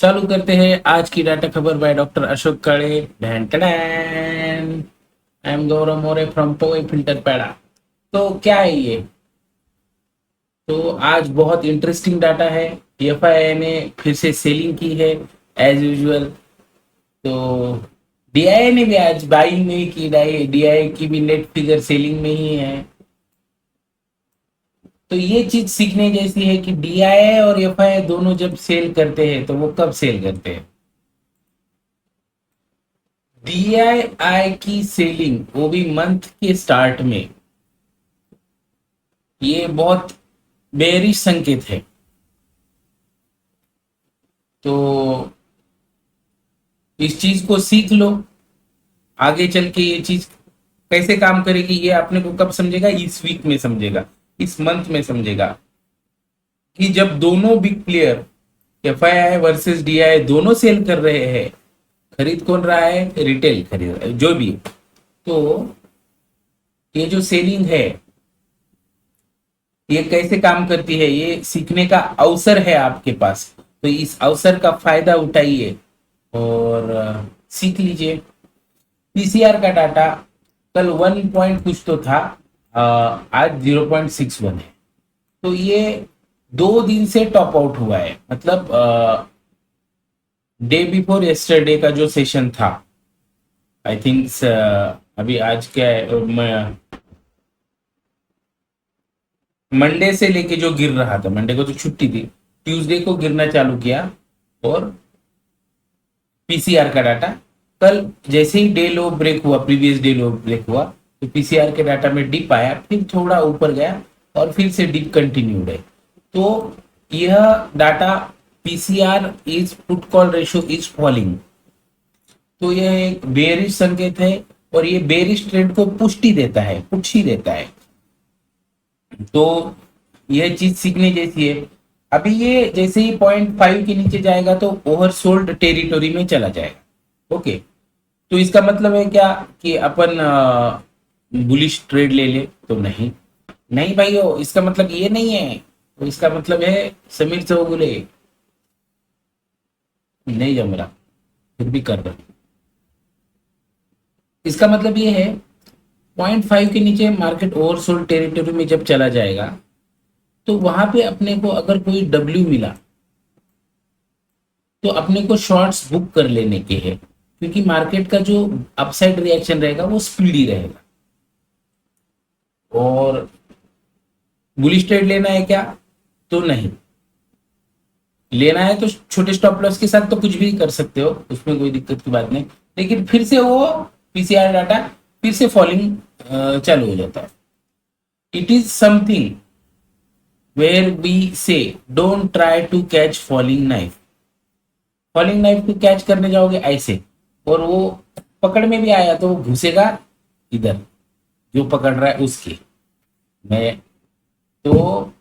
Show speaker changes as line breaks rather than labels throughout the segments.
चालू करते हैं आज की डाटा खबर by doctor Ashok Kale. I am Gaurav more from पोए फिल्टर पैड़ा। तो क्या है ये? तो आज बहुत इंटरेस्टिंग डाटा है। एफआईआई ने फिर से सेलिंग की है एज यूजुअल। तो डीआईआई ने भी आज बाइंग नहीं की। डीआईआई की भी नेट फिगर सेलिंग में ही है। तो ये चीज सीखने जैसी है कि डीआईआई और एफआईआई दोनों जब सेल करते हैं तो वो कब सेल करते हैं। डीआईआई की सेलिंग वो भी मंथ के स्टार्ट में, ये बहुत बेरिश संकेत है। तो इस चीज को सीख लो। आगे चल के ये चीज कैसे काम करेगी ये आपने को कब समझेगा, इस वीक में समझेगा, इस मंथ में समझेगा कि जब दोनों big player FII versus DII दोनों सेल कर रहे हैं। खरीद कौन रहा है? रिटेल खरीद रहा है जो भी। तो ये जो सेलिंग है ये कैसे काम करती है ये सीखने का अवसर है आपके पास। तो इस अवसर का फायदा उठाइए और सीख लीजिए। पीसीआर का डाटा कल 1 पॉइंट कुछ तो था, आज 0.61 है। तो ये 2 दिन से टॉप आउट हुआ है। मतलब डे बिफोर यस्टरडे का जो सेशन था, आई थिंक अभी आज क्या है, मंडे से लेके जो गिर रहा था, मंडे को तो छुट्टी थी, ट्यूसडे को गिरना चालू किया। और पीसीआर का डाटा कल जैसे ही डे लो ब्रेक हुआ, प्रीवियस डे लो ब्रेक हुआ, तो पीसीआर के डाटा में डिप आया, फिर थोड़ा ऊपर गया और फिर से डिप कंटिन्यूड है। तो यह data PCR is put call ratio is falling. तो यह एक बेरिश संकेत है और ये बेरिश ट्रेंड को पुष्टि देता है, पुष्टि देता है। तो यह चीज सीखने जैसी है। अभी ये जैसे ही 0.5 के नीचे जाएगा तो ओवरसोल्ड टेरिटोरी में चला जाएगा। ओके, तो इसका मतलब है क्या कि अपन बुलिश ट्रेड ले ले? तो नहीं नहीं भाइयों, इसका मतलब ये नहीं है। तो इसका मतलब है समीर चौगुले नहीं जम रहा, फिर भी कर रहा। इसका मतलब ये है 0.5 के नीचे मार्केट ओवरसोल्ड टेरिटरी में जब चला जाएगा तो वहां पे अपने को अगर कोई डब्ल्यू मिला तो अपने को शॉर्ट्स बुक कर लेने के हैं, क्योंकि मार्केट का जो अपसाइड रिएक्शन रहेगा वो स्पीडी रहेगा। और बुलिश ट्रेड लेना है क्या? तो नहीं लेना है तो छोटे स्टॉप लॉस के साथ तो कुछ भी कर सकते हो, उसमें कोई दिक्कत की बात नहीं। लेकिन फिर से वो पीसीआर डाटा फिर से फॉलिंग चालू हो जाता है। It is something where we say don't try to catch falling knife. Falling knife को कैच करने जाओगे ऐसे और वो पकड़ में भी आया तो वो घुसेगा इधर, जो पकड़ रहा है उसकी मैं। तो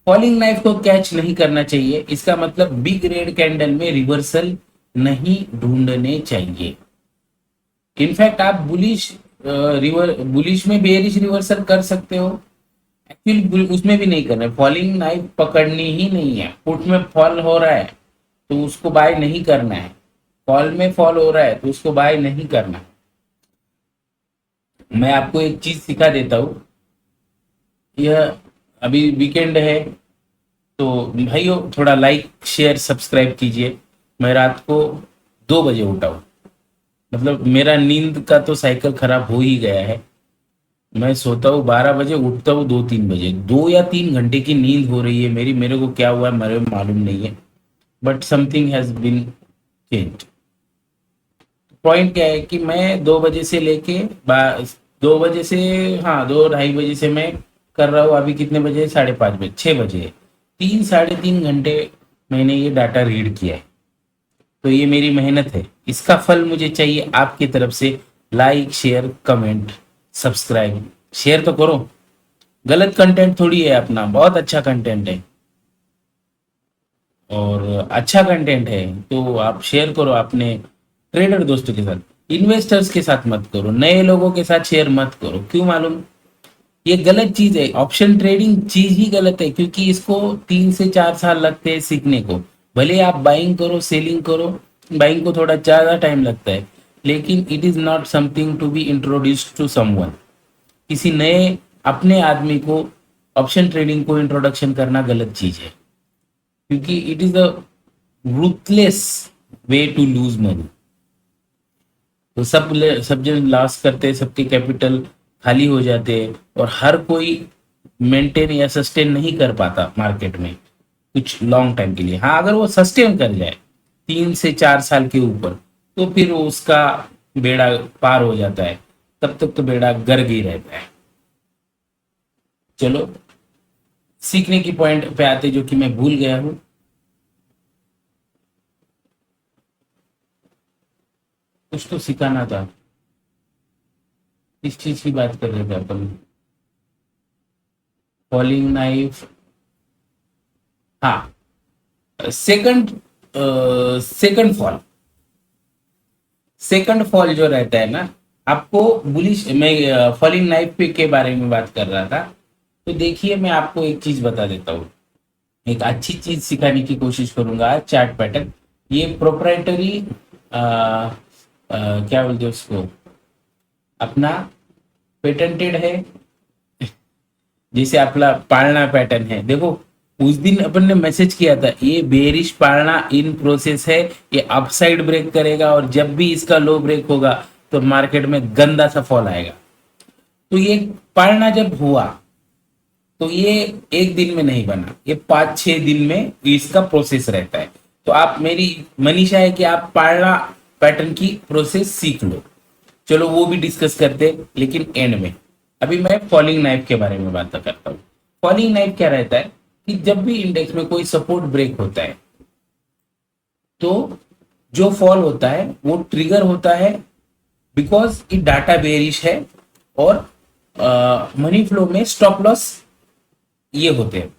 फॉलिंग नाइफ को कैच नहीं करना चाहिए। इसका मतलब बिग रेड कैंडल में रिवर्सल नहीं ढूंढने चाहिए। इनफैक्ट आप बुलिश में बेरिश रिवर्सल कर सकते हो। एक्चुअली उसमें भी नहीं करना है, फॉलिंग नाइफ पकड़नी ही नहीं है। पुट में फॉल हो रहा है तो उसको बाय नहीं करना है, कॉल में फॉल हो रहा है तो उसको बाय नहीं करना है। मैं आपको एक चीज सिखा देता हूं। यह अभी वीकेंड है तो भाइयों थोड़ा लाइक शेयर सब्सक्राइब कीजिए। मैं रात को 2 बजे उठा हूं, मतलब मेरा नींद का तो साइकिल खराब हो ही गया है। मैं सोता हूँ 12 बजे, उठता हूँ 2-3 बजे। 2 या 3 घंटे की नींद हो रही है मेरी। मेरे को क्या हुआ है मेरे को मालूम नहीं है, but something has been change. Point क्या है कि मैं 2 बजे से लेके 2 बजे से, हाँ 2-2:30 बजे से मैं कर रहा हूँ। अभी कितने बजे? 5:30 बजे, 6 बजे। 3-3.5 घंटे मैंने ये डाटा रीड किया है। तो ये मेरी मेहनत है, इसका फल मुझे चाहिए आपकी तरफ से। Like share comment subscribe, share तो करो। गलत कंटेंट थोड़ी है अपना, बहुत अच्छा कंटेंट है और अच्छा कंटेंट है तो आप शेयर करो अपने ट्रेडर दोस्तों के साथ। इन्वेस्टर्स के साथ मत करो, नए लोगों के साथ शेयर मत करो। क्यों मालूम? ये गलत चीज है, ऑप्शन ट्रेडिंग चीज ही गलत है, क्योंकि इसको 3 से 4 साल लगते हैं सीखने को। भले आप बाइंग करो सेलिंग करो, बाइंग को थोड़ा ज्यादा टाइम लगता है, लेकिन it is not something to be introduced to someone. किसी नए अपने आदमी को ऑप्शन ट्रेडिंग को इंट्रोडक्शन करना गलत चीज है, क्योंकि it is a ruthless way to lose money. तो सब जन लॉस करते हैं, सबके कैपिटल खाली हो जाते हैं, और हर कोई मेंटेन या सस्टेन नहीं कर पाता मार्केट में कुछ लॉन्ग टाइम के लिए। हाँ, अगर वो सस्टेन कर जाए 3 से 4 साल के ऊपर, तो फिर वो उसका बेड़ा पार हो जाता है, तब तक तो बेड़ा गर्क ही रहता है। चलो सीखने की पॉइंट पे आते, जो कि मैं भूल गया हूँ। कुछ तो सिखाना था, इस चीज की बात कर रहे थे अपन। फॉलिंग नाइफ, हाँ, second second fall. Second fall जो रहता है ना, आपको बुलिश, मैं फॉलिंग नाइफ पे के बारे में बात कर रहा था। तो देखिए, मैं आपको एक चीज बता देता हूँ, एक अच्छी चीज सिखाने की कोशिश करूंगा। चार्ट पैटर्न, ये प्रोप्राइटरी क्या बोलते हैं उसको, अपना पेटेंटेड है। जैसे अपना पालना पैटर्न है, देखो उस दिन अपन ने मैसेज किया था, ये बेरिश पालना इन प्रोसेस है, ये अपसाइड ब्रेक करेगा, और जब भी इसका लो ब्रेक होगा तो मार्केट में गंदा सा फॉल आएगा। तो ये पालना जब हुआ, तो ये एक दिन में नहीं बना, ये 5-6 दिन में इसका प्रोसेस रहता है। तो आप, मेरी मनीषा है कि आप पालना पैटर्न की प्रोसेस सीख लो। चलो वो भी डिस्कस करते हैं, लेकिन एंड में। अभी मैं फॉलिंग नाइफ के बारे में बात करता हूँ। फॉलिंग नाइफ क्या रहता है कि जब भी इंडेक्स में कोई सपोर्ट ब्रेक होता है, तो जो फॉल होता है वो ट्रिगर होता है बिकॉज इट डाटा बेरिश है, और मनी फ्लो में स्टॉप लॉस ये होते हैं,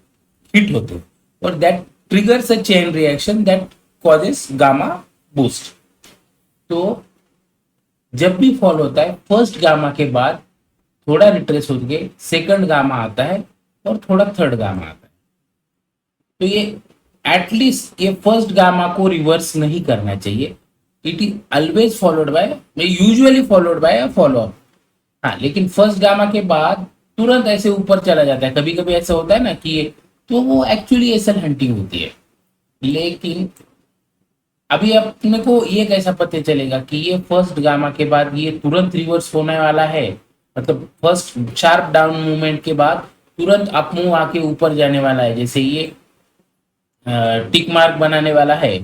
हिट होते हैं, और that triggers a chain reaction that causes gamma boost. तो जब भी फॉल होता है, फर्स्ट गामा के बाद थोड़ा रिट्रेस होके सेकंड गामा आता है, और थोड़ा थर्ड गामा आता है। तो ये एटलीस्ट ये फर्स्ट गामा को रिवर्स नहीं करना चाहिए। It is always followed by, usually followed by a follow up. हाँ, लेकिन फर्स्ट गामा के बाद तुरंत ऐसे ऊपर चला जाता है, कभी कभी ऐसा होता है ना कि ये, तो वो एक्चुअली एसल हंटिंग होती है। लेकिन अभी अपने को ये कैसा पता चलेगा कि ये फर्स्ट गामा के बाद ये तुरंत रिवर्स होने वाला है, मतलब फर्स्ट शार्प डाउन मूवमेंट के बाद तुरंत अप मूव आके ऊपर जाने वाला है। जैसे ये टिक मार्क बनाने वाला है,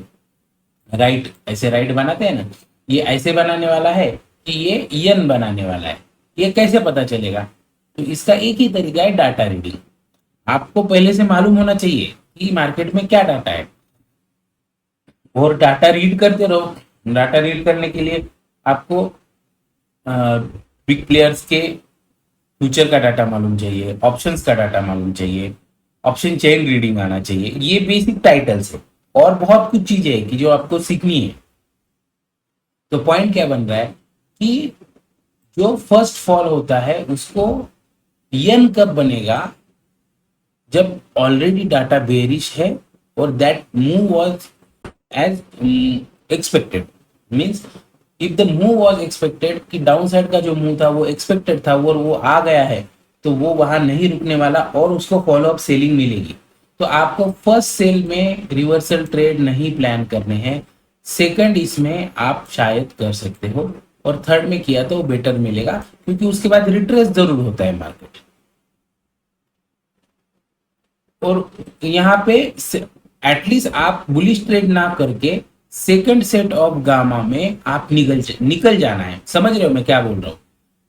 राइट, ऐसे राइट बनाते हैं ना, ये ऐसे बनाने वाला है कि ये यन बनाने वाला है। ये कैसे पता चलेगा? तो इसका एक ही तरीका है, डाटा रीडिंग। आपको पहले से मालूम होना चाहिए कि मार्केट में क्या डाटा है, और डाटा रीड करते रहो। डाटा रीड करने के लिए आपको बिग प्लेयर्स के फ्यूचर का डाटा मालूम चाहिए, ऑप्शंस का डाटा मालूम चाहिए, ऑप्शन चेन रीडिंग आना चाहिए। ये बेसिक टाइटल्स है, और बहुत कुछ चीजें है कि जो आपको सीखनी है। तो पॉइंट क्या बन रहा है कि जो फर्स्ट फॉल होता है उसको यन कब बनेगा, जब ऑलरेडी डाटा बेरिश है, और that move was as expected. Means if the move was expected, कि डाउन साइड का जो मूव था वो एक्सपेक्टेड था, और वो आ गया है, तो वो वहां नहीं रुकने वाला, और उसको फॉलो अप सेलिंग मिलेगी। तो आपको फर्स्ट सेल में रिवर्सल ट्रेड नहीं प्लान करने हैं, सेकंड इसमें आप शायद कर सकते हो, और थर्ड में किया तो बेटर मिलेगा, क्योंकि उसके बाद रिट्रेस जरूर होता है मार्केट। और यहाँ पे एटलीस्ट आप बुलिश ट्रेड ना करके सेकंड सेट ऑफ गामा में आप निकल जाना है। समझ रहे हो मैं क्या बोल रहा हूँ?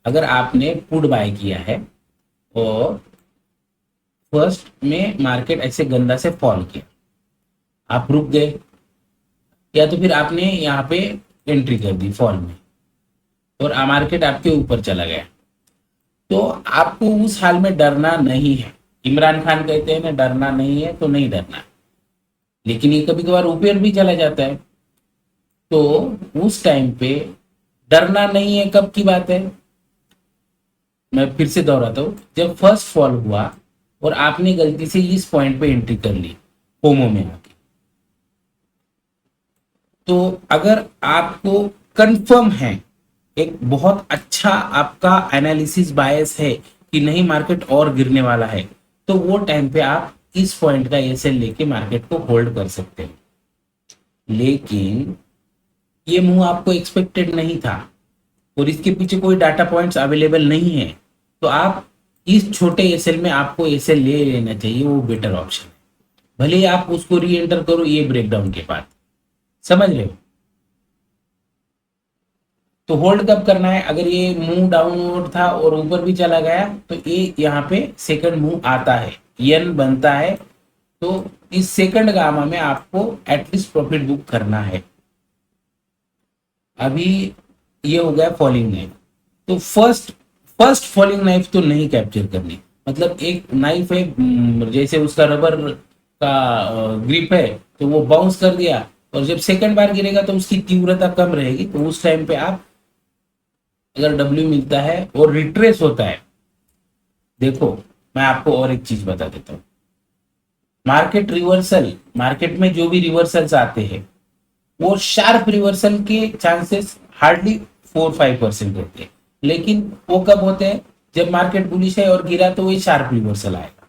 अगर आपने पुट बाय किया है और फर्स्ट में मार्केट ऐसे गंदा से फॉल किया, आप रुक गए, या तो फिर आपने यहाँ पे एंट्री कर दी फॉल में, और मार्केट आपके ऊपर चला गया, तो आपको उस हाल में डरना नहीं है। इमरान खान कहते हैं ना, डरना नहीं है तो नहीं डरना। लेकिन ये कभी कभार ऊपर भी चला जाता है, तो उस टाइम पे डरना नहीं है। कब की बात है? मैं फिर से दोहराता हूँ, जब फर्स्ट फॉल हुआ और आपने गलती से इस पॉइंट पे एंट्री कर ली पोमो में आके, तो अगर आपको कंफर्म है, एक बहुत अच्छा आपका एनालिसिस बायस है कि नहीं मार्केट और गिरने वाला है, तो वो टाइम पे आप इस पॉइंट का एसएल लेके मार्केट को होल्ड कर सकते हैं। लेकिन ये मूव आपको एक्सपेक्टेड नहीं था और इसके पीछे कोई डाटा पॉइंट्स अवेलेबल नहीं है, तो आप इस छोटे एसएल में आपको एसएल ले लेना चाहिए, वो बेटर ऑप्शन है। भले ही आप उसको री एंटर करो ये ब्रेकडाउन के बाद, समझ रहे हो। तो होल्ड कब करना है, अगर ये मूव डाउनवर्ड था और ऊपर भी चला गया तो ये यहाँ पे सेकंड मूव आता है, यन बनता है, तो इस सेकंड गामा में आपको एटलीस्ट प्रॉफिट बुक करना है। अभी ये हो गया फॉलिंग नाइफ, तो फर्स्ट फर्स्ट फॉलिंग नाइफ तो नहीं कैप्चर करनी, मतलब एक नाइफ है जैसे उसका रबर का ग्रिप है, तो वो बाउंस कर दिया और जब सेकंड बार गिरेगा तो उसकी तीव्रता कम रहेगी, तो उस टाइम पे आप अगर डब्ल्यू मिलता है और रिट्रेस होता है, देखो मैं आपको और एक चीज बता देता हूँ, मार्केट रिवर्सल, मार्केट में जो भी रिवर्सल्स आते हैं वो शार्प रिवर्सल के चांसेस हार्डली 4-5% होते हैं, लेकिन वो कब होते हैं, जब मार्केट बुलिश है और गिरा तो वो शार्प रिवर्सल आएगा।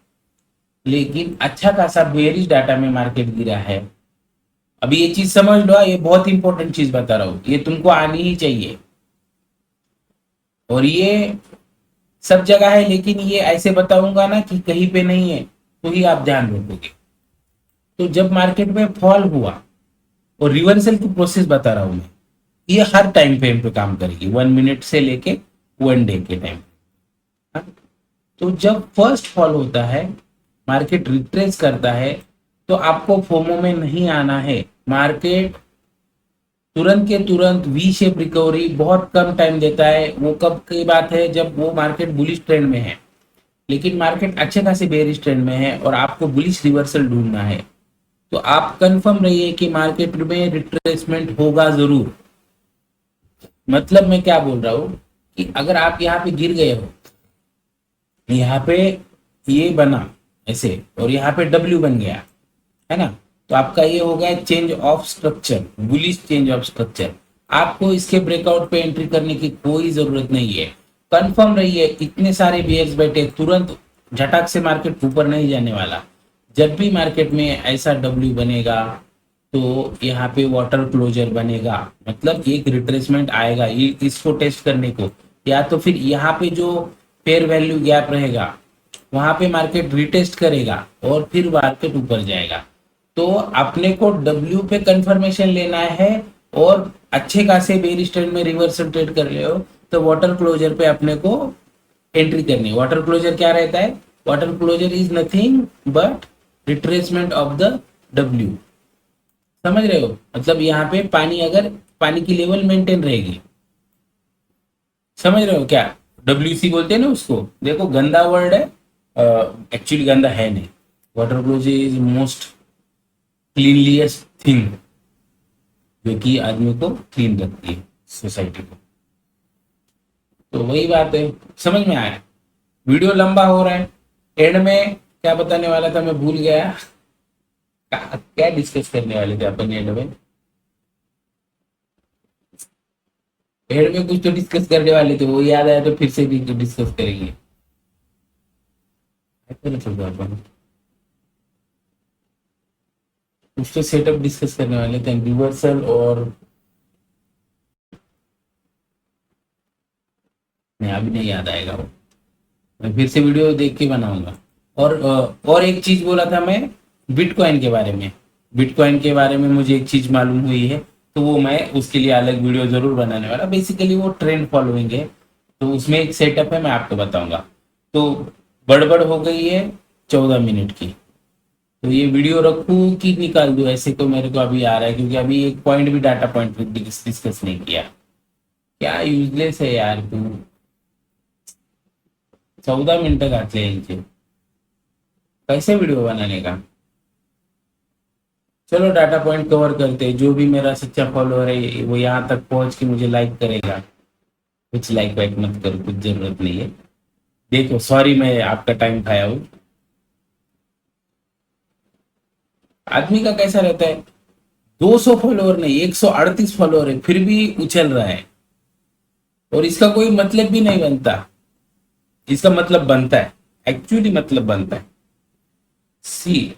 लेकिन अच्छा खासा बेरिश डाटा में मार्केट गिरा है, अभी ये चीज समझ लो, ये बहुत इंपॉर्टेंट चीज बता रहा हूँ, ये तुमको आनी ही चाहिए, और ये सब जगह है, लेकिन ये ऐसे बताऊंगा ना कि कहीं पे नहीं है, तो ही आप ध्यान रखोगे। तो जब मार्केट में फॉल हुआ, और रिवर्सल की प्रोसेस बता रहा हूं मैं, ये हर टाइम फ्रेम पे काम करेगी, 1 मिनट से लेके 1 डे के टाइम। तो जब फर्स्ट फॉल होता है, मार्केट रिट्रेस करता है, तो आपको फोमो में नहीं आना है। मार्केट तुरंत के तुरंत वी शेप रिकवरी बहुत कम टाइम देता है, वो कब की बात है, जब वो मार्केट बुलिश ट्रेंड में है, लेकिन मार्केट अच्छे खासे बेरिश ट्रेंड में है और आपको बुलिश रिवर्सल ढूंढना है, तो आप कंफर्म रहिए कि मार्केट में रिट्रेसमेंट होगा जरूर। मतलब मैं क्या बोल रहा हूं कि अगर आप यहाँ पे गिर गए हो, यहाँ पे ये बना ऐसे और यहाँ पे डब्ल्यू बन गया है ना, तो आपका ये हो गया change of structure, bullish change of structure. आपको इसके ब्रेकआउट पे एंट्री करने की कोई जरूरत नहीं है, कंफर्म रहिए, इतने सारे बियर्स बैठे, तुरंत झटक से मार्केट ऊपर नहीं जाने वाला। जब भी मार्केट में ऐसा डब्ल्यू बनेगा तो यहाँ पे वाटर क्लोजर बनेगा, मतलब एक रिट्रेसमेंट आएगा ये इसको टेस्ट करने को, या तो फिर यहाँ पे जो फेयर वैल्यू गैप रहेगा वहां पे मार्केट रिटेस्ट करेगा और फिर मार्केट ऊपर जाएगा। तो अपने को डब्ल्यू पे कंफर्मेशन लेना है, और अच्छे खासे बेरिश ट्रेंड में रिवर्सल ट्रेड कर रहे हो तो वाटर क्लोजर पे अपने को एंट्री करनी है। वाटर क्लोजर क्या रहता है, water closure is nothing but retracement of the W, समझ रहे हो। मतलब यहाँ पे पानी, अगर पानी की लेवल मेंटेन रहेगी, समझ रहे हो क्या, डब्ल्यूसी बोलते हैं ना उसको, देखो गंदा वर्ड है, एक्चुअली गंदा है नहीं, water closure is most cleanliest thing जो कि आदमी को क्लीन रखती है, सोसाइटी को। तो वही बात है, समझ में आया। वीडियो लंबा हो रहा है, एंड में क्या बताने वाला था मैं भूल गया, क्या डिस्कस करने वाले थे अपन एंड में, एंड में कुछ तो डिस्कस करने वाले थे, वो याद आया तो फिर से भी डिस्कस करेंगे। अपन कुछ तो सेटअप डिस्कस करने वाले थे, रिवर्सल और नहीं, अभी नहीं याद आएगा वो, मैं फिर से वीडियो देख के बनाऊंगा। और एक चीज बोला था मैं बिटकॉइन के बारे में, बिटकॉइन के बारे में मुझे एक चीज मालूम हुई है, तो वो मैं उसके लिए अलग वीडियो जरूर बनाने वाला। बेसिकली वो ट्रेंड फॉलोइंग है, तो उसमें एक सेटअप है, मैं आपको बताऊंगा। तो गड़बड़ हो गई है 14 मिनट की, तो ये वीडियो रखूं कि निकाल दूं, ऐसे तो मेरे को अभी आ रहा है, क्योंकि अभी एक पॉइंट भी डाटा पॉइंट डिस्कस नहीं किया। क्या यूजलेस है यार तू, 14 मिनट घातले यांचे, कैसे वीडियो बनाने का। चलो डाटा पॉइंट कवर करते हैं, जो भी मेरा सच्चा फॉलोअर है वो यहाँ तक पहुंच के मुझे लाइक करेगा, कुछ लाइक वाइक मत करो, कुछ जरूरत नहीं है। देखो सॉरी मैं आपका टाइम खाया हूँ। आदमी का कैसा रहता है, 200 फॉलोअर नहीं 138 फॉलोअर है फिर भी उछल रहा है, और इसका कोई मतलब भी नहीं बनता। इसका मतलब बनता है, एक्चुअली मतलब बनता है। सी,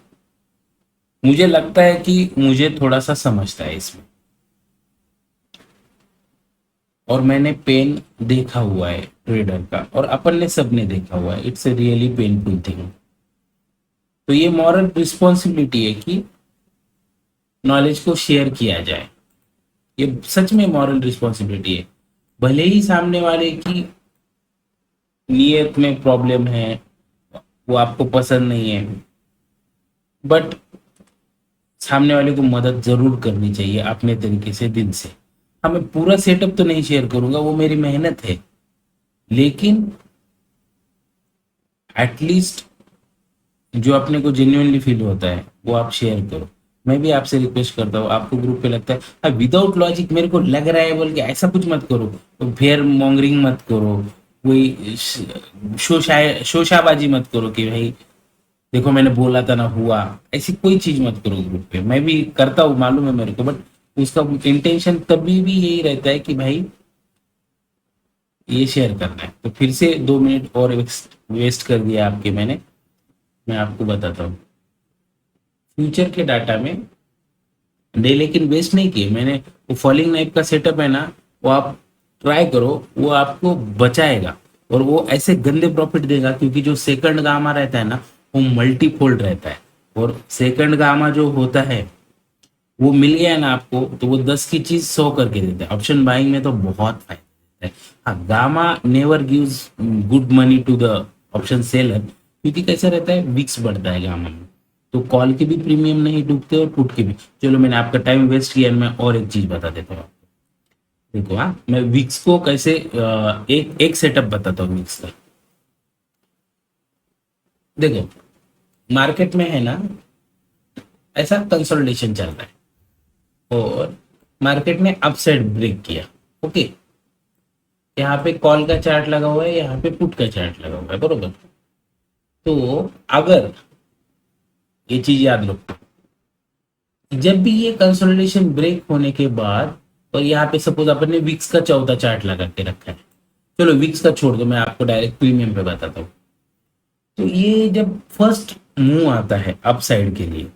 मुझे लगता है कि मुझे थोड़ा सा समझता है इसमें, और मैंने पेन देखा हुआ है ट्रेडर का, और अपन ने सबने देखा हुआ है, it's a really painful thing. तो ये मॉरल रिस्पॉन्सिबिलिटी है कि नॉलेज को शेयर किया जाए। ये सच में मॉरल रिस्पॉन्सिबिलिटी है। भले ही सामने वाले की नीयत में प्रॉब्लम है, वो आपको पसंद नहीं है, बट सामने वाले को मदद जरूर करनी चाहिए अपने तरीके से, दिल से। हाँ, मैं पूरा सेटअप तो नहीं शेयर करूंगा, वो मेरी मेहनत है, लेकिन एटलीस्ट जो अपने को जेन्युइनली फील होता है वो आप शेयर करो। मैं भी आपसे रिक्वेस्ट करता हूँ, आपको ग्रुप पे लगता है हाँ विदाउट लॉजिक मेरे को लग रहा है बोल के ऐसा कुछ मत करो, तो फेयर मॉन्गरिंग मत करो, कोई शोशाबाजी मत करो कि भाई देखो मैंने बोला था ना हुआ, ऐसी कोई चीज मत करो ग्रुप पे। मैं भी करता हूँ मालूम है मेरे को, बट उसका इंटेंशन तभी भी यही रहता है कि भाई ये शेयर करना है। तो फिर से 2 मिनट और वेस्ट कर दिया आपके मैंने। मैं आपको बताता हूँ फ्यूचर के डाटा में डे, लेकिन वेस्ट नहीं किए मैंने। वो फॉलिंग नाइफ का सेटअप है ना, वो आप ट्राई करो, वो आपको बचाएगा, और वो ऐसे गंदे प्रॉफिट देगा क्योंकि जो सेकंड गामा रहता है ना वो मल्टीफोल्ड रहता है, और सेकंड गामा जो होता है वो मिल गया ना आपको, तो वो 10 की चीज 100 करके देता है। ऑप्शन बाइंग में तो बहुत फायदा देता है। हाँ, gamma never gives good money to the option seller, क्योंकि कैसा रहता है विक्स बढ़ता है गामा में, तो कॉल के भी प्रीमियम नहीं डूबते और पुट के भी। चलो मैंने आपका टाइम वेस्ट किया, मैं और एक चीज बता देता हूँ आपको। देखो हाँ, मैं विक्स को कैसे एक एक सेटअप बताता हूँ विक्स का। देखो मार्केट में है ना ऐसा कंसोलिडेशन चल रहा है, और मार्केट ने अपसाइड ब्रेक किया। ओके, यहाँ पे कॉल का चार्ट लगा हुआ है, यहाँ पे पुट का चार्ट लगा हुआ है, बरोबर। तो अगर ये चीज याद रखो, जब भी ये कंसोलिडेशन ब्रेक होने के बाद, और यहाँ पे सपोज अपन ने विक्स का 14 चार्ट लगा के रखा है, चलो विक्स का छोड़ दो, मैं आपको डायरेक्ट प्रीमियम पे बताता हूँ। तो ये जब फर्स्ट मूव आता है अप साइड के लिए,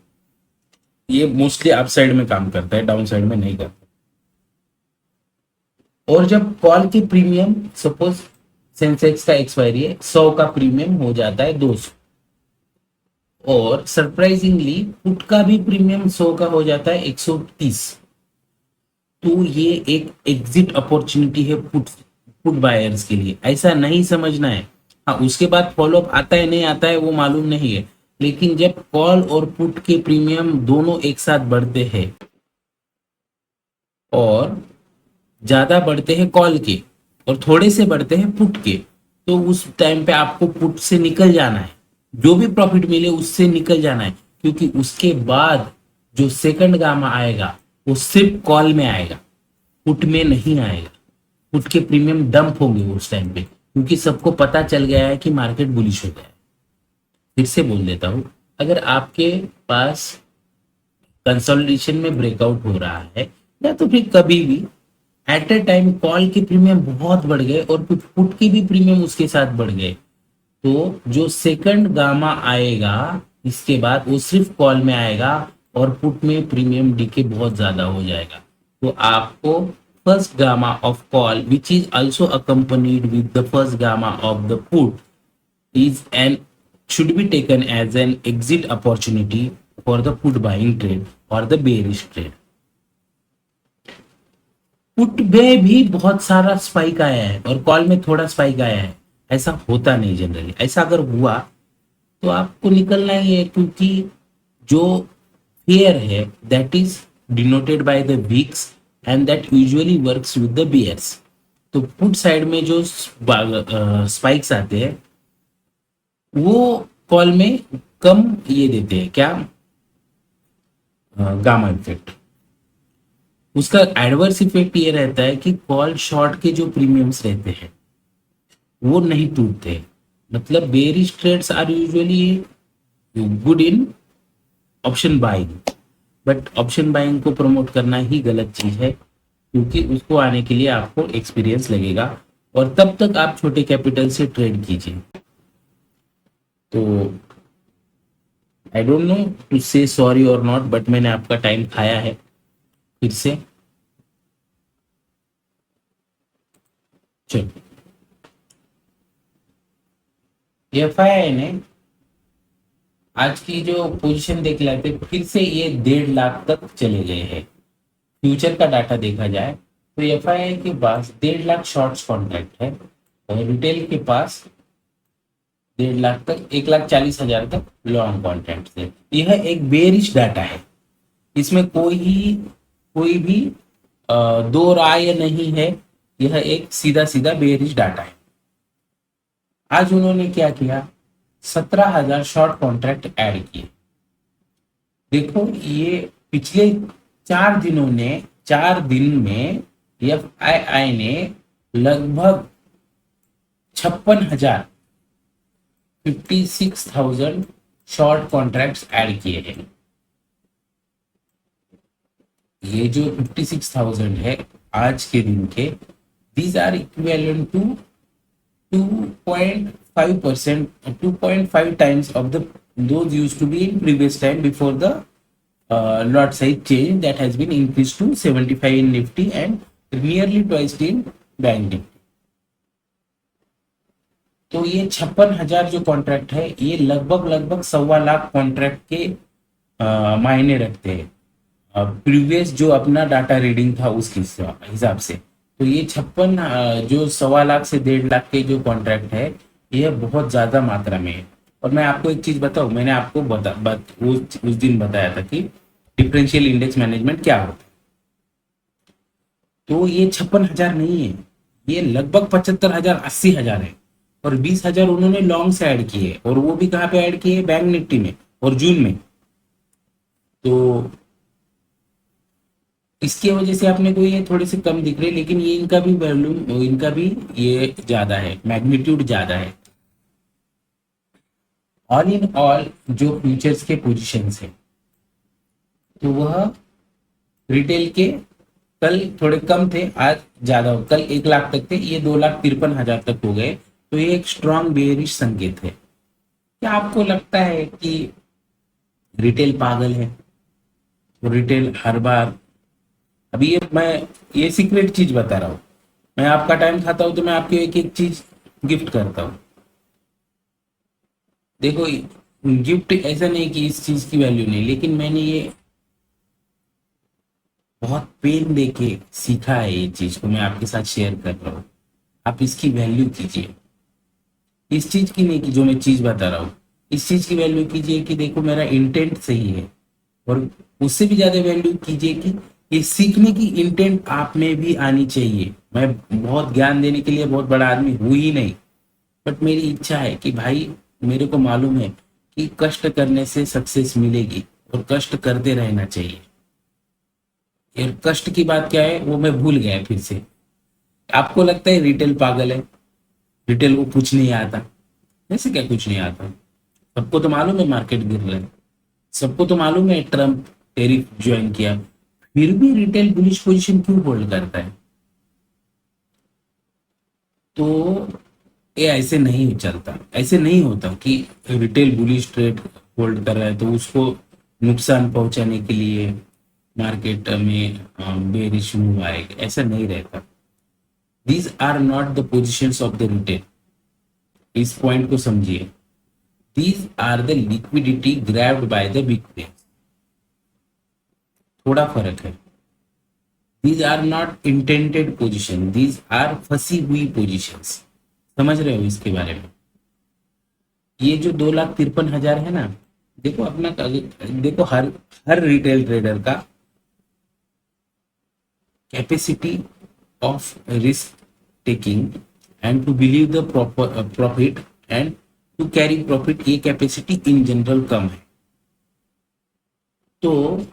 ये मोस्टली अप साइड में काम करता है, डाउन साइड में नहीं करता। और जब कॉल की प्रीमियम सपोज सेंसेक्स का एक्सपायरी है 100 का, प्रीमियम हो जाता है 200, और सरप्राइजिंगली पुट का भी प्रीमियम 100 का हो जाता है 130। तो ये एक एग्जिट अपॉर्चुनिटी है पुट पुट बायर्स के लिए, ऐसा नहीं समझना है। हाँ, उसके बाद फॉलोअप आता है नहीं आता है वो मालूम नहीं है, लेकिन जब कॉल और पुट के प्रीमियम दोनों एक साथ बढ़ते हैं, और ज्यादा बढ़ते हैं कॉल के और थोड़े से बढ़ते हैं पुट के, तो उस टाइम पे आपको पुट से निकल जाना है। जो भी प्रॉफिट मिले उससे निकल जाना है, क्योंकि उसके बाद जो सेकंड गामा आएगा वो सिर्फ कॉल में आएगा, पुट में नहीं आएगा। पुट के प्रीमियम डंप होंगे उस टाइम पे, क्योंकि सबको पता चल गया है कि मार्केट बुलिश हो गया है। फिर से बोल देता हूं, अगर आपके पास कंसोलिडेशन में ब्रेकआउट हो रहा है, या तो फिर कभी भी एट ए टाइम कॉल के प्रीमियम बहुत बढ़ गए और पुट के भी प्रीमियम उसके साथ बढ़ गए, तो जो सेकंड गामा आएगा इसके बाद वो सिर्फ कॉल में आएगा, और पुट में प्रीमियम डीके बहुत ज्यादा हो जाएगा। तो आपको first gamma of call which is also accompanied with the first gamma of the put is an should be taken as an exit opportunity for the put buying trade or the bearish trade। Put में भी बहुत सारा spike आया है और call में थोड़ा spike आया है, ऐसा होता नहीं जनरली। ऐसा अगर हुआ तो आपको निकलना ही है, क्योंकि जो फेयर है that is denoted by the wicks and that usually works with the bears. तो पुट साइड में जो स्पाइक्स आते हैं वो कॉल में कम ये देते हैं, क्या गामा इफेक्ट। उसका एडवर्स इफेक्ट ये रहता है कि कॉल शॉर्ट के जो प्रीमियम्स रहते हैं वो नहीं टूटते, मतलब bearish trades are usually good in option buying, but option buying को प्रमोट करना ही गलत चीज है, क्योंकि उसको आने के लिए आपको एक्सपीरियंस लगेगा, और तब तक आप छोटे कैपिटल से ट्रेड कीजिए। तो आई डोंट नो टू से सॉरी और नॉट, बट मैंने आपका टाइम खाया है फिर से। चलो, एफआईआई ने आज की जो पोजीशन देख लेते, फिर से ये 1.5 लाख तक चले गए हैं। फ्यूचर का डाटा देखा जाए तो एफआईआई के पास 1.5 लाख शॉर्ट्स कॉन्ट्रैक्ट है, और रिटेल के पास 1.5 लाख तक, 1,40,000 तक लॉन्ग कॉन्ट्रैक्ट है। यह एक बेरिश डाटा है, इसमें कोई भी दो राय नहीं है, यह एक सीधा सीधा बेरिश डाटा है। आज उन्होंने क्या किया, 17,000 शॉर्ट कॉन्ट्रैक्ट ऐड किए। देखो, ये पिछले 4 दिन में एफआईआई ने लगभग 56,000 56,000 शॉर्ट कॉन्ट्रैक्ट्स ऐड किए हैं। ये जो 56,000 है आज के दिन के, these are equivalent to 2.5%, 2.5 times of the those used to be in previous time before the lot size change that has been increased to 75 in Nifty and nearly twice in Bank Nifty। तो ये 56,000 जो contract है, ये लगभग 1.25 lakh contract के मायने रखते हैं प्रीवियस जो अपना डाटा रीडिंग था उसके हिसाब से। तो ये 56 जो 1.25 लाख से 1.5 लाख के जो कॉन्ट्रैक्ट है, यह बहुत ज्यादा मात्रा में है। और मैं आपको एक चीज बताऊं, मैंने आपको उस दिन बताया था कि डिफरेंशियल इंडेक्स मैनेजमेंट क्या होता है। तो ये 56,000 नहीं है, ये लगभग 75,000 80,000 है, और 20,000 उन्होंने लॉन्ग से ऐड किए, और वो भी कहाँ पे ऐड किए, बैंक निफ्टी में, और जून में। तो इसकी वजह से आपने को ये थोड़े से कम दिख रहे, लेकिन ये इनका भी वैल्यू, इनका भी ये ज्यादा है, मैग्नीट्यूड ज्यादा है। ऑल इन ऑल जो फ्यूचर्स के पोजीशंस है, तो वह रिटेल के कल थोड़े कम थे, आज ज्यादा हो, कल 1 लाख तक थे, ये 2,53,000 तक हो गए। तो ये एक स्ट्रॉन्ग बेयरिश संकेत है। क्या आपको लगता है कि रिटेल पागल है? तो रिटेल हर बार, अभी ये सीक्रेट चीज बता रहा हूं, मैं आपका टाइम खाता हूं तो मैं आपको एक एक चीज गिफ्ट करता हूं। देखो, गिफ्ट ऐसा नहीं कि इस चीज की वैल्यू नहीं, लेकिन मैंने ये बहुत पेन दे के सीखा है, ये चीज को मैं आपके साथ शेयर कर रहा हूँ। आप इसकी वैल्यू कीजिए, इस चीज की नहीं कि जो मैं चीज बता रहा हूँ, इस चीज की वैल्यू कीजिए कि देखो मेरा इंटेंट सही है। और उससे भी ज्यादा वैल्यू कीजिए कि ये सीखने की इंटेंट आप में भी आनी चाहिए। मैं बहुत ज्ञान देने के लिए बहुत बड़ा आदमी हूं ही नहीं, बट मेरी इच्छा है कि भाई, मेरे को मालूम है कि कष्ट करने से सक्सेस मिलेगी, और कष्ट करते रहना चाहिए। यार, कष्ट की बात क्या है वो मैं भूल गया फिर से। आपको लगता है रिटेल पागल है, रिटेल को कुछ नहीं आता? ऐसे क्या कुछ नहीं आता? सबको तो मालूम है मार्केट गिर रहा है, सबको तो मालूम है ट्रम्प टेरिफ ज्वाइन किया, फिर भी रिटेल बुलिश पोजीशन क्यों होल्ड करता है? तो ये ऐसे नहीं चलता, ऐसे नहीं होता कि रिटेल बुलिश ट्रेड होल्ड कर रहा है तो उसको नुकसान पहुंचाने के लिए मार्केट में बेरिश मूव आएगा, ऐसा नहीं रहता। These are not the positions of the retail, इस पॉइंट को समझिए। These are the liquidity grabbed by the big players, थोड़ा फर्क है। These are not intended position, these are फंसी हुई पोजिशंस। समझ रहे हो इसके बारे में? ये जो 2,53,000 है ना, देखो अपना, देखो हर हर रिटेल ट्रेडर का capacity of risk taking and to believe the profit and to carry profit, ये कैपेसिटी इन जनरल कम है। तो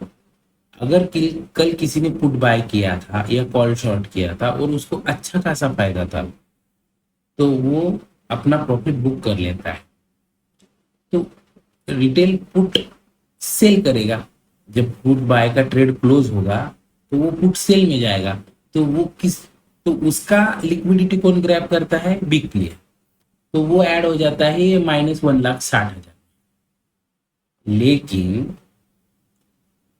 अगर कल किसी ने पुट बाय किया था या कॉल शॉर्ट किया था और उसको अच्छा खासा फायदा था, तो वो अपना प्रॉफिट बुक कर लेता है। तो रिटेल पुट सेल करेगा, जब पुट बाय का ट्रेड क्लोज होगा तो वो पुट सेल में जाएगा। तो वो किस तो उसका लिक्विडिटी कौन ग्रैब करता है? Big player. तो वो ऐड हो जाता है ये -1,60,000। लेकिन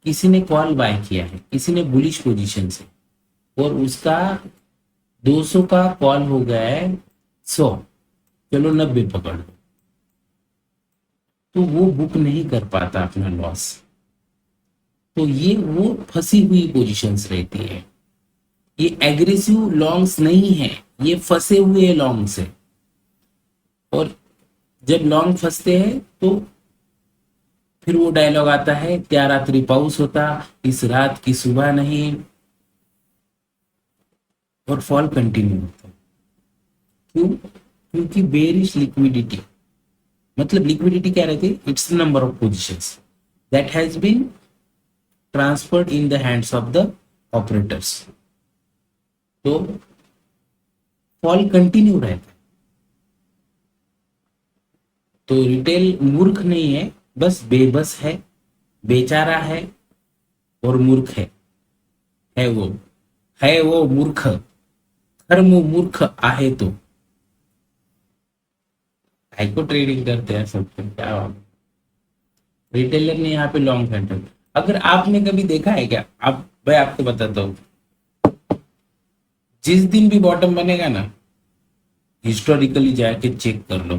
किसी ने कॉल बाय किया है, किसी ने बुलिश पोजीशन से, और उसका 200 का कॉल हो गया है 100, चलो 90 पकड़ लो, तो वो बुक नहीं कर पाता अपना लॉस। तो ये वो फंसी हुई पोजीशंस रहती है। ये एग्रेसिव लॉन्ग्स नहीं है, ये फंसे हुए लॉन्ग्स है। और जब लॉन्ग फंसते हैं तो फिर वो डायलॉग आता है, त्या रात्रि पाऊस होता, इस रात की सुबह नहीं, और फॉल कंटिन्यू होता है। क्यों? क्योंकि बेरिश लिक्विडिटी, मतलब लिक्विडिटी क्या रहती है? It's number of positions that has been transferred in the hands of the operators. तो फॉल कंटिन्यू रहता है। तो रिटेल मूर्ख नहीं है, बस बेबस है, बेचारा है और मूर्ख है वो, है वो मूर्ख, धर्म मूर्ख आहे तो। को ट्रेडिंग करते हैं सबको, क्या रिटेलर ने यहाँ पे लॉन्ग सेंटर। अगर आपने कभी देखा है क्या, आप, मैं आपको बताता हूँ, जिस दिन भी बॉटम बनेगा ना, हिस्टोरिकली जाके चेक कर लो,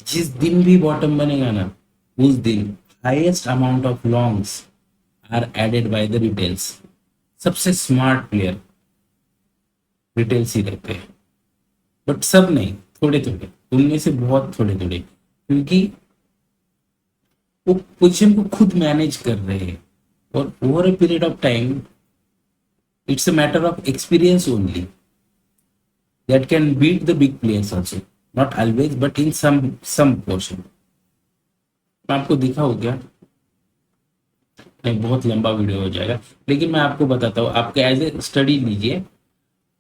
जिस दिन भी बॉटम बनेगा ना, उस दिन highest amount of longs are added by the retails. सबसे स्मार्ट प्लेयर रिटेल्स ही रहते हैं, बट सब नहीं, थोड़े थोड़े, उनमें से बहुत थोड़े थोड़े, क्योंकि वो पोजीशन को खुद मैनेज कर रहे हैं। और over a period of time it's a matter of experience only that can beat the big players also, not always but in some portion. मैं आपको दिखा हो क्या? नहीं, बहुत लंबा वीडियो हो जाएगा, लेकिन मैं आपको बताता हूँ, आपके एज ए स्टडी लीजिए।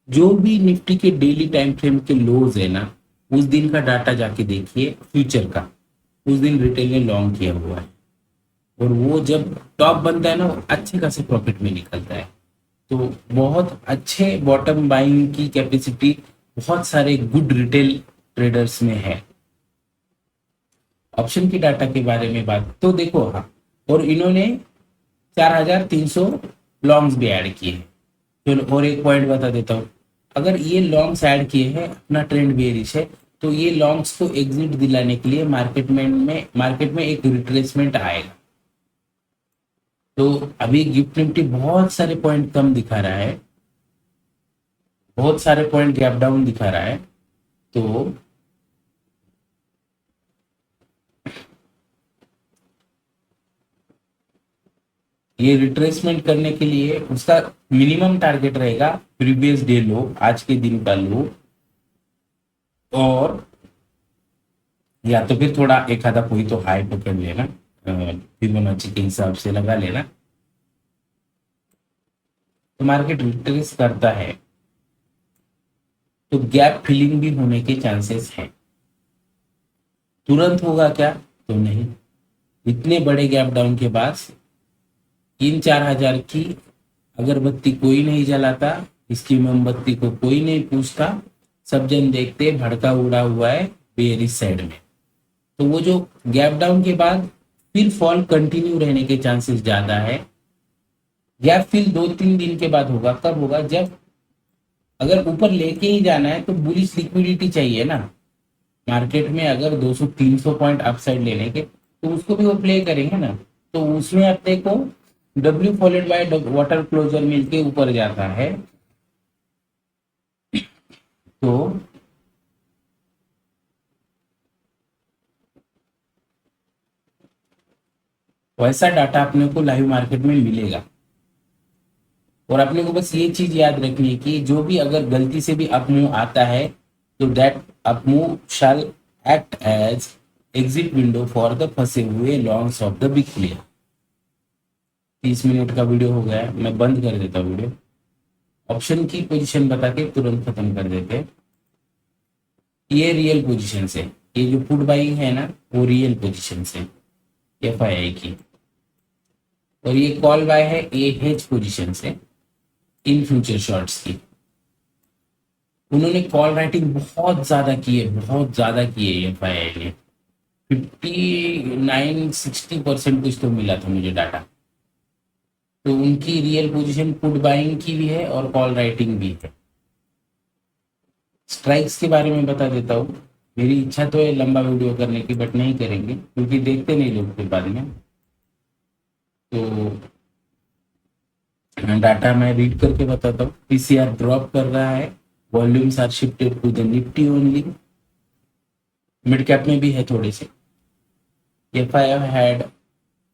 जो भी निफ्टी के डेली टाइम फ्रेम के लोज है ना, उस दिन का डाटा जाके देखिए, फ्यूचर का, उस दिन रिटेल ने लॉन्ग किया हुआ है, और वो जब टॉप बनता है ना, वो अच्छे खासे प्रॉफिट में निकलता है। तो बहुत अच्छे बॉटम बाइंग की कैपेसिटी बहुत सारे गुड रिटेल ट्रेडर्स में है। ऑप्शन की डाटा के बारे में बात तो देखो, हाँ, और इन्होंने 4,300 लॉन्ग्स भी ऐड किए हैं। चलो और एक पॉइंट बता देता हूँ, अगर ये लॉन्ग्स ऐड किए हैं, अपना ट्रेंड बेरिश है, तो ये लॉन्ग्स को एग्जिट दिलाने के लिए मार्केट में एक रिट्रेसमेंट आएगा। तो अभी गिफ्ट निफ्टी बहुत सारे पॉइंट कम दिखा रहा है, बहुत सारे पॉइंट गैप डाउन दिखा रहा है। तो ये रिट्रेसमेंट करने के लिए उसका मिनिमम टारगेट रहेगा प्रीवियस डे लो, आज के दिन का लो, और या तो फिर थोड़ा एक आधा कोई तो हाई पकड़ लेना, फिबोनाची के हिसाब से लगा लेना। तो मार्केट रिट्रेस करता है तो गैप फिलिंग भी होने के चांसेस हैं। तुरंत होगा क्या? तो नहीं। इतने बड़े गैप डाउन के बाद 3-4 हजार की अगरबत्ती कोई नहीं जलाता, इसकी मोमबत्ती को कोई नहीं पूछता, सब जन देखते भड़का उड़ा हुआ है बेरिश साइड में। तो वो जो गैप डाउन के बाद फिर फॉल कंटिन्यू रहने के चांसेस ज्यादा है। गैप फिल 2-3 दिन के बाद होगा, कब होगा? जब अगर ऊपर लेके ही जाना है तो बुलिश लिक्विडिटी चाहिए ना मार्केट में। अगर 200-300 पॉइंट अपसाइड लेने के, तो उसको भी वो प्ले करेंगे ना। तो उसमें अपने को W followed by water closure मिलके ऊपर जाता है। तो वैसा डाटा अपने को लाइव मार्केट में मिलेगा। और अपने को बस ये चीज याद रखनी है कि जो भी अगर गलती से भी अप मूव आता है, तो that up move shall act as exit window for the फंसे हुए longs of the big player. 30 minute का वीडियो हो गया है, मैं बंद कर देता हूँ वीडियो। ऑप्शन की पोजीशन बता के तुरंत खत्म कर देते हैं। ये रियल पोजीशन है, ये जो पुट बाइंग है ना वो रियल पोजीशन है FII की, और ये कॉल बाय है ये हेज पोजीशन है इन फ्यूचर शॉर्ट्स की। उन्होंने कॉल राइटिंग बहुत ज्यादा की है, बहुत ज्यादा की है FII ने। 59-60% कुछ तो मिला था मुझे डाटा। तो उनकी रियल पोजीशन पुट बाइंग की भी है और कॉल राइटिंग भी है। स्ट्राइक्स के बारे में बता देता हूँ। मेरी इच्छा तो है लंबा वीडियो करने की, बट नहीं करेंगे क्योंकि देखते नहीं लोग फिर बाद में। तो डाटा मैं रीड करके बताता हूँ। PCR ड्रॉप कर रहा है, volumes are shifted to the Nifty only, mid cap में भी है थोड़े से। FII had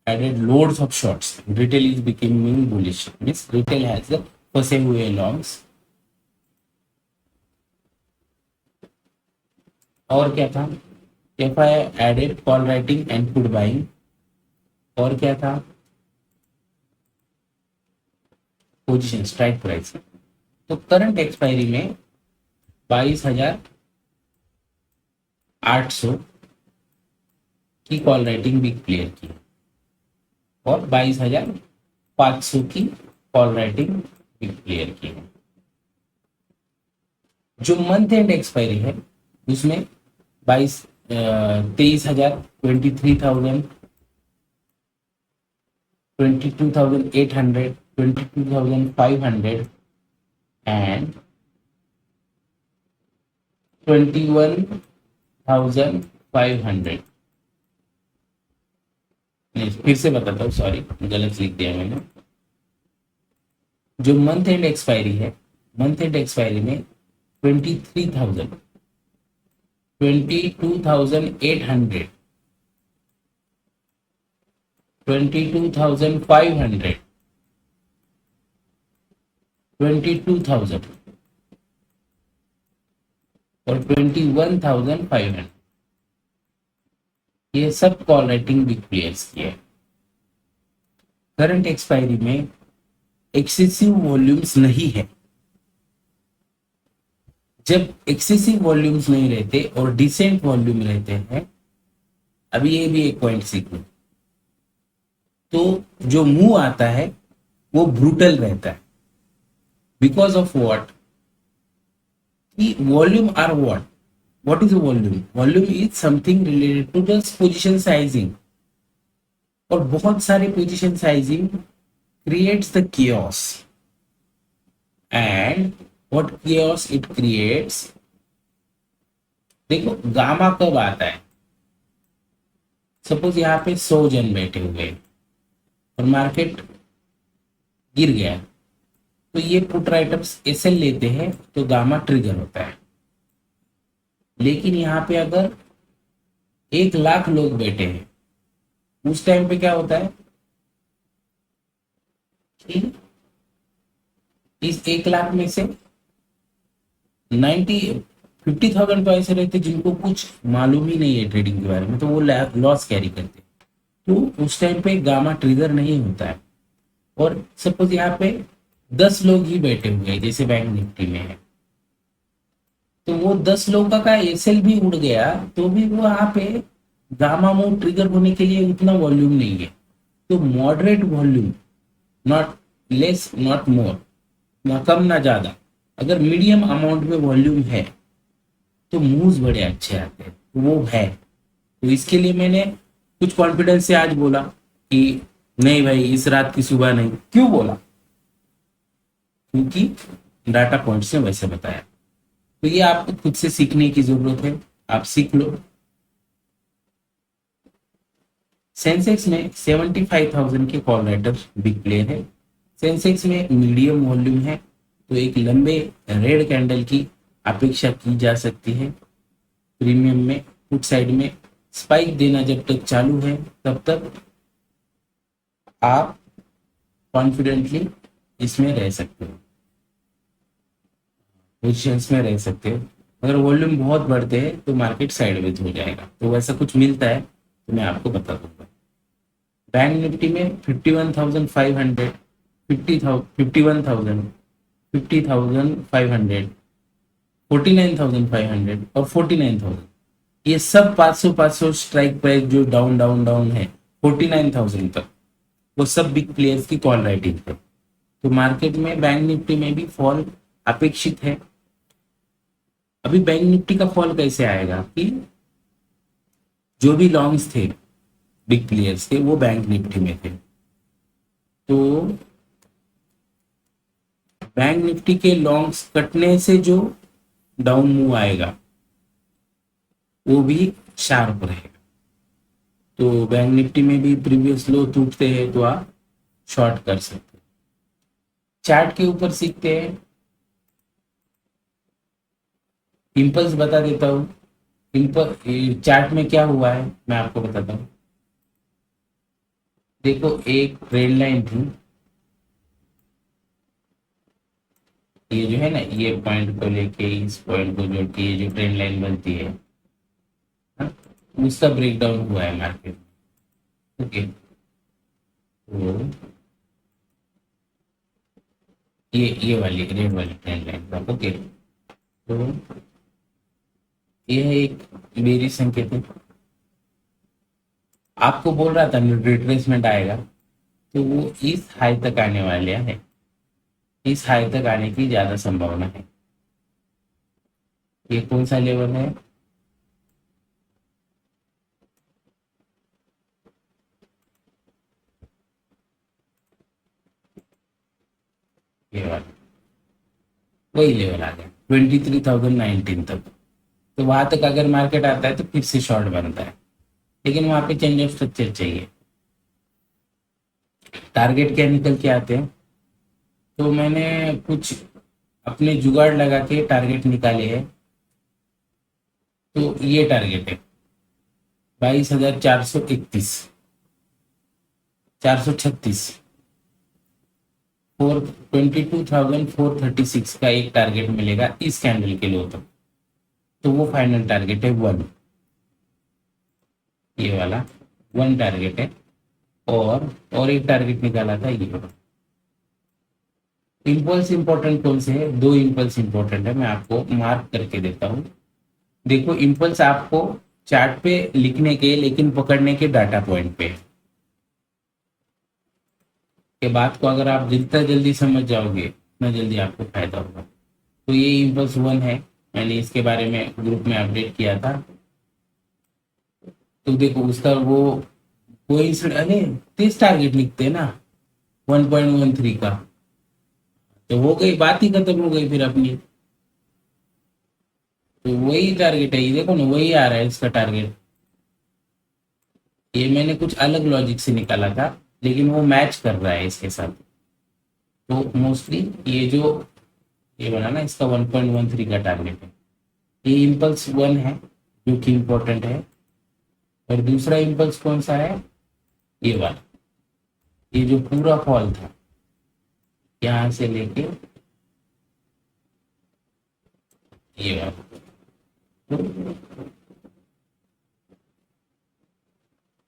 added loads of shorts. Retail is becoming bullish. Means retail has the फंसे हुए longs। और क्या था? FII added call writing and put buying। और क्या था? Position strike price. तो करंट एक्सपायरी में 22,800 की कॉल राइटिंग भी क्लियर की और 22,500 की कॉल राइटिंग भी क्लियर की है। जो मंथ एंड एक्सपायरी है उसमें 23,000, 23,000, 22,800, 22,500 एंड 21,500। नहीं, फिर से बताता हूँ, सॉरी गलत लिख दिया मैंने। जो मंथ एंड एक्सपायरी है, मंथ एंड एक्सपायरी में 23,000, 22,800, 22,500, 22,000 और 21,500, ये सब कॉल राइटिंग बिग प्लेयर्स की है। करंट एक्सपायरी में एक्सेसिव वॉल्यूम्स नहीं है। जब एक्सेसिव वॉल्यूम्स नहीं रहते और डिसेंट वॉल्यूम रहते हैं, अभी ये भी एक पॉइंट सीख लो, तो जो मूव आता है वो ब्रूटल रहता है। Because of what? कि volume or what is volume? Volume is something related to the position sizing, और बहुत सारे position sizing creates the chaos, and what chaos it creates. देखो गामा कब आता है? सपोज यहाँ पे 100 जन बैठे हुए और मार्केट गिर गया, तो ये पुट राइटर्स SL लेते हैं तो गामा ट्रिगर होता है। लेकिन यहाँ पे अगर 1,00,000 लोग बैठे हैं, उस टाइम पे क्या होता है कि इस 1,00,000 में से 50,000 तो ऐसे रहते जिनको कुछ मालूम ही नहीं है ट्रेडिंग के बारे में, तो वो लॉस कैरी करते, तो उस टाइम पे गामा ट्रिगर नहीं होता है। और सपोज यहाँ पे 10 लोग ही बैठे हुए हैं, जैसे बैंक निफ्टी में है, तो वो 10 लोगों का SL भी उड़ गया तो भी वो यहाँ पे गामा मूव ट्रिगर होने के लिए उतना वॉल्यूम नहीं है। तो moderate volume, not less not more, ना कम ना ज्यादा, अगर मीडियम अमाउंट में वॉल्यूम है तो मूव्स बड़े अच्छे आते हैं, वो है। तो इसके लिए मैंने कुछ कॉन्फिडेंस से आज बोला कि नहीं भाई इस रात की सुबह नहीं। क्यों बोला? क्योंकि डाटा पॉइंट्स ने वैसे बताया। तो ये आपको खुद से सीखने की जरूरत है, आप सीख लो। सेंसेक्स में 75,000 के कॉल राइटर बिग प्लेयर है। सेंसेक्स में मीडियम वॉल्यूम है, तो एक लंबे रेड कैंडल की अपेक्षा की जा सकती है। प्रीमियम में पुट साइड में स्पाइक देना जब तक चालू है तब तक आप कॉन्फिडेंटली इसमें रह सकते हो, पोजिशंस में रह सकते हो। अगर वॉल्यूम बहुत बढ़ते हैं तो मार्केट साइडवेज हो जाएगा, तो वैसा कुछ मिलता है तो मैं आपको बता दूंगा। बैंक निफ्टी में 51,500, 51,000, 50,500, 49,500 और 49,000, ये सब 500 स्ट्राइक प्राइस जो डाउन डाउन डाउन है 49,000 तक, वो सब बिग प्लेयर्स की कॉल राइटिंग है। तो मार्केट में बैंक निफ्टी में भी फॉल अपेक्षित है। अभी बैंक निफ्टी का फॉल कैसे आएगा कि जो भी लॉन्ग्स थे बिग प्लेयर्स के वो बैंक निफ्टी में थे, तो बैंक निफ्टी के लॉन्ग्स कटने से जो डाउन मूव आएगा वो भी शार्प रहेगा। तो बैंक निफ्टी में भी प्रीवियस लो टूटते हैं तो आप शॉर्ट कर सकते हैं। चार्ट के ऊपर सीखते हैं, इम्पल्स बता देता हूँ। चार्ट में क्या हुआ है मैं आपको बताता हूँ। देखो एक ट्रेंड लाइन थी, ये जो है ना, ये पॉइंट को लेके इस पॉइंट को जोड़ के ये जो ट्रेंड लाइन बनती है, हाँ, उसका ब्रेकडाउन हुआ है मार्केट में। ओके, तो ये वाली रेड वाली ट्रेंड लाइन का, ओके, तो ये है एक मेरी संकेत है। आपको बोल रहा था रिट्रेसमेंट आएगा, तो वो इस हाई तक आने वाले हैं, इस हाई तक आने की ज्यादा संभावना है। ये कौन सा लेवल है? ये वाला, वही लेवल आ गया 23,019 तक। तो वहां तक अगर मार्केट आता है तो फिर से शॉर्ट बनता है, लेकिन वहां पे चेंज ऑफ स्ट्रक्चर चाहिए। टारगेट क्या निकल के आते हैं, तो मैंने कुछ अपने जुगाड़ लगा के टारगेट निकाले हैं। तो ये टारगेट है 22,431, 436, 22,436 का एक टारगेट मिलेगा इस कैंडल के लो तक। तो वो फाइनल टारगेट है 1, ये वाला 1 टारगेट है। और एक टारगेट निकाला था ये। इम्पल्स इंपॉर्टेंट कौन से है? 2 इम्पल्स इंपॉर्टेंट है, मैं आपको मार्क करके देता हूँ। देखो इम्पल्स आपको चार्ट पे लिखने के, लेकिन पकड़ने के डाटा पॉइंट पे के बात को अगर आप जितना जल्दी समझ जाओगे उतना जल्दी आपको फायदा होगा। तो ये इम्पल्स 1 है, मैंने इसके बारे में ग्रुप में अपडेट किया था। तो देखो उसका वो कोई अरे 30 टारगेट लिखते हैं ना 1.13 का, तो हो गई, बात ही खत्म हो गई फिर अपनी। तो वही टारगेट है, ये देखो ना वही आ रहा है इसका टारगेट। ये मैंने कुछ अलग लॉजिक से निकाला था, लेकिन वो मैच कर रहा है इसके साथ। तो मोस्टली ये जो ये बना ना, इसका 1.13 का टारगेट है। ये इम्पल्स 1 है जो कि इम्पोर्टेंट है। और दूसरा इम्पल्स कौन सा है? ये वाला, ये जो पूरा फॉल था यहां से लेके ये वाला, तो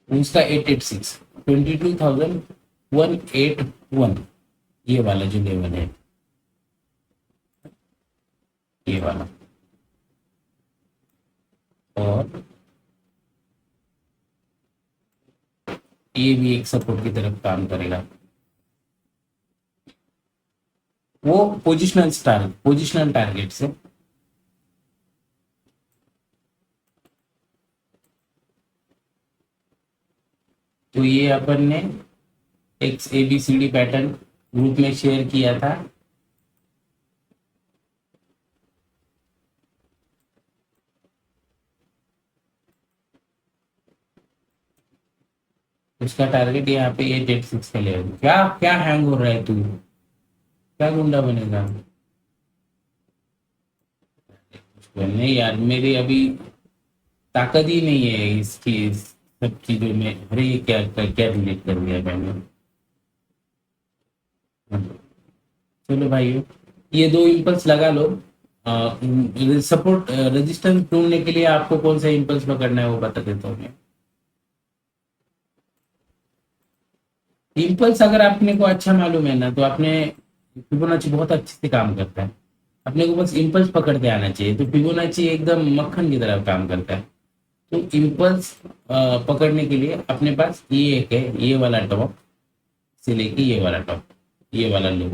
उसका 886, 22,181, ये वाला जो लेवल है, ये वाला। और ये भी एक सपोर्ट की तरफ काम करेगा। वो पोजिशनल टारगेट से तो ये अपन ने एक ABCD पैटर्न ग्रुप में शेयर किया था। उसका टारगेट यहाँ पे 886 का लेवल। क्या क्या हैंग हो रहा है तू, क्या गुंडा बनेगा? नहीं यार, मेरी अभी ताकत ही नहीं है इसकी सब चीजों में। अरे ये क्या क्या, क्या डिलीट कर दिया मैंने। चलो भाइयों, ये 2 इम्पल्स लगा लो। सपोर्ट रेजिस्टेंस ढूंढने के लिए आपको कौन सा इम्पल्स पकड़ना है वो बता देता हूँ मैं। इम्पल्स अगर आपने को अच्छा मालूम है ना, तो आपने फिबोनाची बहुत अच्छे से काम करता है। अपने को बस इम्पल्स पकड़ते आना चाहिए। तो फिबोनाची एकदम मक्खन की तरह काम करता है। तो इम्पल्स पकड़ने के लिए अपने पास ये एक है, ये वाला टॉप से लेके ये वाला टॉप, ये वाला लो,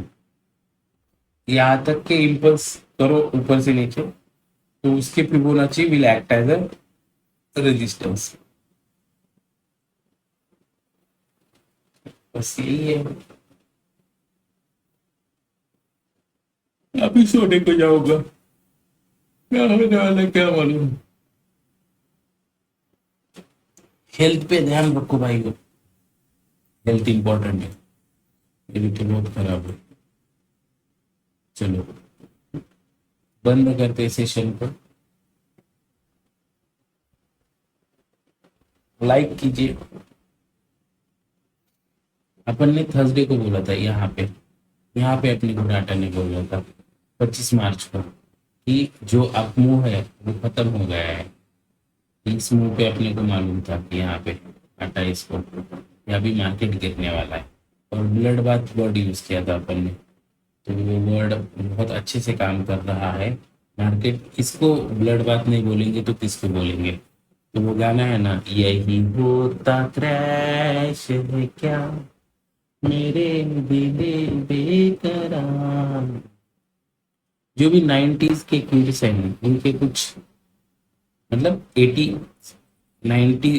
यहाँ तक के इम्पल्स करो ऊपर से नीचे, तो उसके Fibonacci will act as a resistance. बस यही है। अभी सोने को जाऊंगा, क्या होने वाला है क्या मालूम। हेल्थ पे ध्यान रखो भाई को, हेल्थ इंपॉर्टेंट है। मेरी तो बहुत खराब है। चलो बंद करते सेशन को, लाइक कीजिए। अपन ने थर्सडे को बोला था यहाँ पे अपने को डाटा ने बोला था 25 मार्च को कि जो अपमूव है वो खत्म हो गया है। इस मूव पे अपने को मालूम था कि यहाँ पे डाटा इसको, यहाँ भी मार्केट गिरने वाला है। और ब्लड बाथ वर्ड यूज किया था अपन ने, तो वो वर्ड बहुत अच्छे से काम कर रहा है। मार्केट इसको ब्लड बाथ नहीं बोलेंगे तो किसको बोलेंगे। तो वो गाना है ना, यही होता क्रैश है क्या मेरे दिले बेकरार। जो भी 90s के किड्स हैं उनके कुछ मतलब 90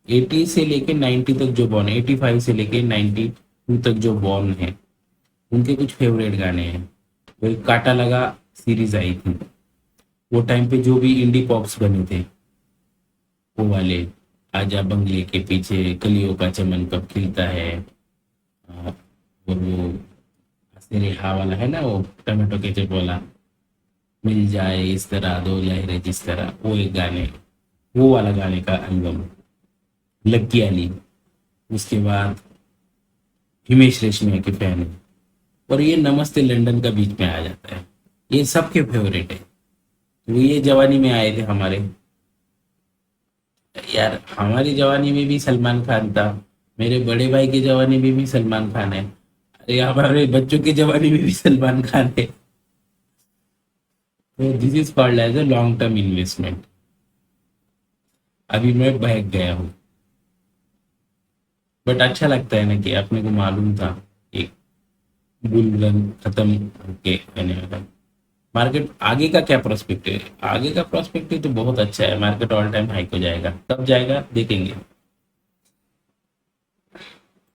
80 से लेके 90 तक जो बॉर्न है, 85 से लेके 92 तक जो बॉर्न है, उनके कुछ फेवरेट गाने हैं। वही काटा लगा सीरीज आई थी, वो टाइम पे जो भी इंडी पॉप्स बने थे वो वाले, आजा बंगले के पीछे कलियों का चमन कब खिलता है, और वो तेरे हा वाला है ना, वो टमाटो केचप वाला, मिल जाए इस तरह दो लहरें जिस तरह, वो एक गाने, वो वाला गाने का एल्बम लग्गी अली। उसके बाद हिमेश रेशमिया के फैन है। और ये नमस्ते लंदन का बीच में आ जाता है, ये सबके फेवरेट है। तो ये जवानी में आए थे हमारे, यार हमारी जवानी में भी सलमान खान था, मेरे बड़े भाई की जवानी में भी सलमान खान है, अरे हमारे बच्चों की जवानी में भी सलमान खान है। तो this is called as a long term investment. अभी मैं बहक गया हूँ, बट अच्छा लगता है ना कि अपने को मालूम था एक बुल रन खत्म होके आने वाला। मार्केट आगे का क्या प्रोस्पेक्टिव है, आगे का प्रोस्पेक्टिव तो बहुत अच्छा है। मार्केट ऑल टाइम हाई को जाएगा, कब जाएगा देखेंगे।